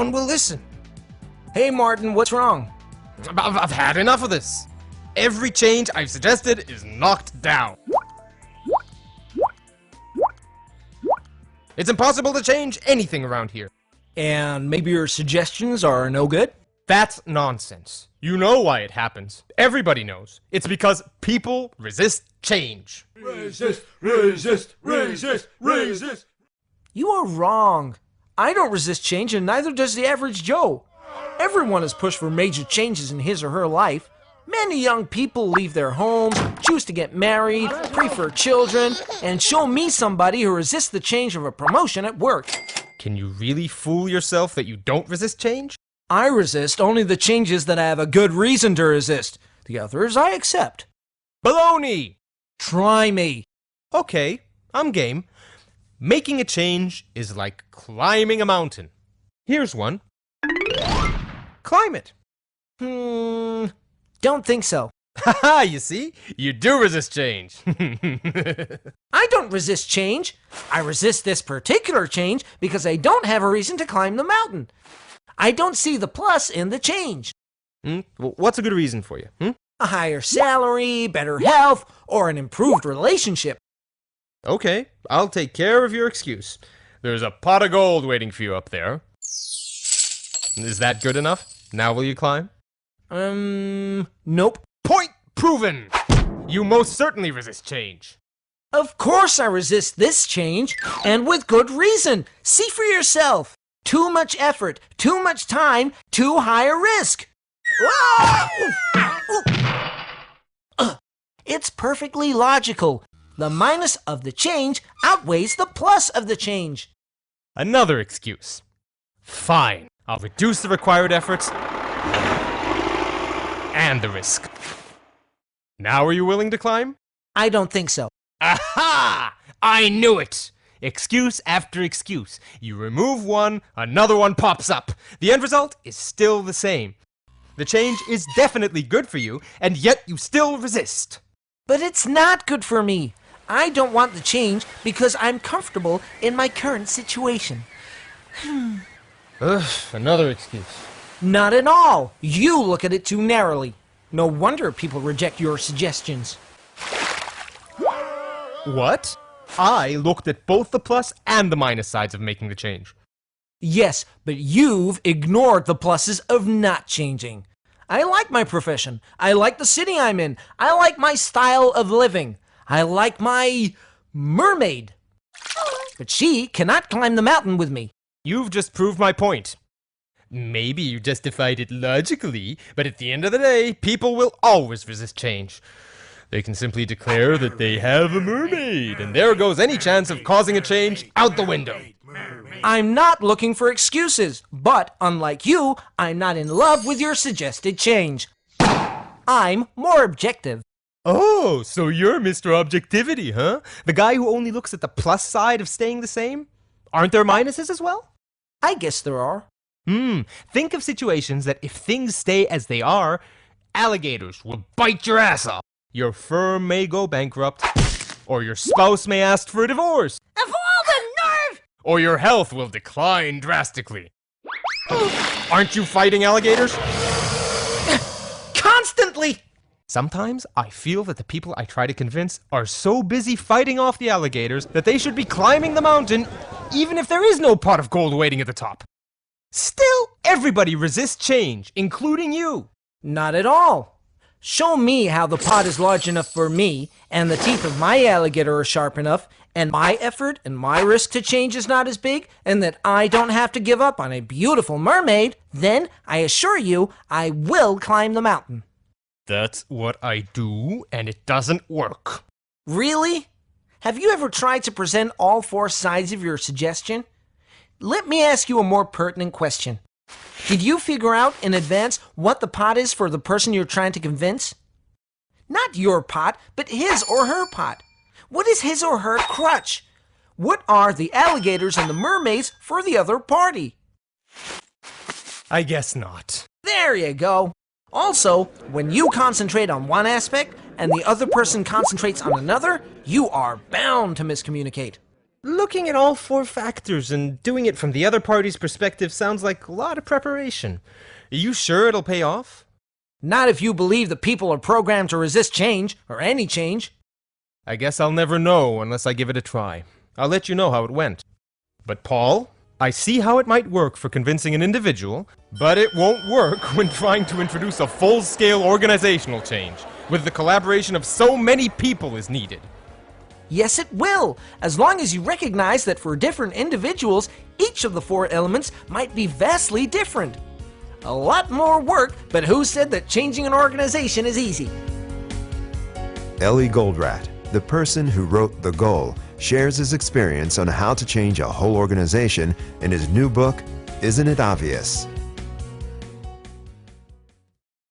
one will listen. Hey Martin, what's wrong? I've had enough of this. Every change I've suggested is knocked down. It's impossible to change anything around here. And maybe your suggestions are no good? That's nonsense. You know why it happens. Everybody knows. It's because people resist change. Resist, resist, resist, resist. You are wrong. I don't resist change, and neither does the average Joe. Everyone has pushed for major changes in his or her life. Many young people leave their homes, choose to get married, pray for children, and show me somebody who resists the change of a promotion at work. Can you really fool yourself that you don't resist change? I resist only the changes that I have a good reason to resist. The others I accept. Baloney! Try me. Okay, I'm game. Making a change is like climbing a mountain. Here's one. Climb it. Don't think so. Haha, you see? You do resist change. I don't resist change. I resist this particular change because I don't have a reason to climb the mountain. I don't see the plus in the change. Well, what's a good reason for you? A higher salary, better health, or an improved relationship. Okay, I'll take care of your excuse. There's a pot of gold waiting for you up there. Is that good enough? Now will you climb? Nope. Point proven! You most certainly resist change. Of course I resist this change, and with good reason. See for yourself. Too much effort, too much time, too high a risk. It's perfectly logical. The minus of the change outweighs the plus of the change. Another excuse. Fine, I'll reduce the required efforts and the risk. Now are you willing to climb? I don't think so. Aha! I knew it! Excuse after excuse. You remove one, another one pops up. The end result is still the same. The change is definitely good for you, and yet you still resist. But it's not good for me. I don't want the change because I'm comfortable in my current situation. Another excuse. Not at all. You look at it too narrowly. No wonder people reject your suggestions. What? I looked at both the plus and the minus sides of making the change. Yes, but you've ignored the pluses of not changing. I like my profession. I like the city I'm in. I like my style of living. I like my mermaid. But she cannot climb the mountain with me. You've just proved my point. Maybe you justified it logically, but at the end of the day, people will always resist change. They can simply declare that they have a mermaid, and there goes any chance of causing a change out the window. I'm not looking for excuses, but unlike you, I'm not in love with your suggested change. I'm more objective. Oh, so you're Mr. Objectivity, huh? The guy who only looks at the plus side of staying the same? Aren't there minuses as well? I guess there are. Think of situations that if things stay as they are, alligators will bite your ass off. Your firm may go bankrupt, or your spouse may ask for a divorce. Of all the nerve! Or your health will decline drastically. Aren't you fighting alligators? Constantly! Sometimes I feel that the people I try to convince are so busy fighting off the alligators that they should be climbing the mountain even if there is no pot of gold waiting at the top. Still, everybody resists change, including you. Not at all. Show me how the pot is large enough for me, and the teeth of my alligator are sharp enough, and my effort and my risk to change is not as big, and that I don't have to give up on a beautiful mermaid, then I assure you I will climb the mountain. That's what I do, and it doesn't work. Really? Have you ever tried to present all four sides of your suggestion? Let me ask you a more pertinent question. Did you figure out in advance what the pot is for the person you're trying to convince? Not your pot, but his or her pot. What is his or her crutch? What are the alligators and the mermaids for the other party? I guess not. There you go. Also, when you concentrate on one aspect and the other person concentrates on another, you are bound to miscommunicate. Looking at all four factors and doing it from the other party's perspective sounds like a lot of preparation. Are you sure it'll pay off? Not if you believe that people are programmed to resist change, or any change. I guess I'll never know unless I give it a try. I'll let you know how it went. But Paul, I see how it might work for convincing an individual, but it won't work when trying to introduce a full-scale organizational change, with the collaboration of so many people is needed. Yes, it will, as long as you recognize that for different individuals, each of the four elements might be vastly different. A lot more work, but who said that changing an organization is easy? Ellie Goldratt, the person who wrote The Goal, shares his experience on how to change a whole organization in his new book, Isn't It Obvious?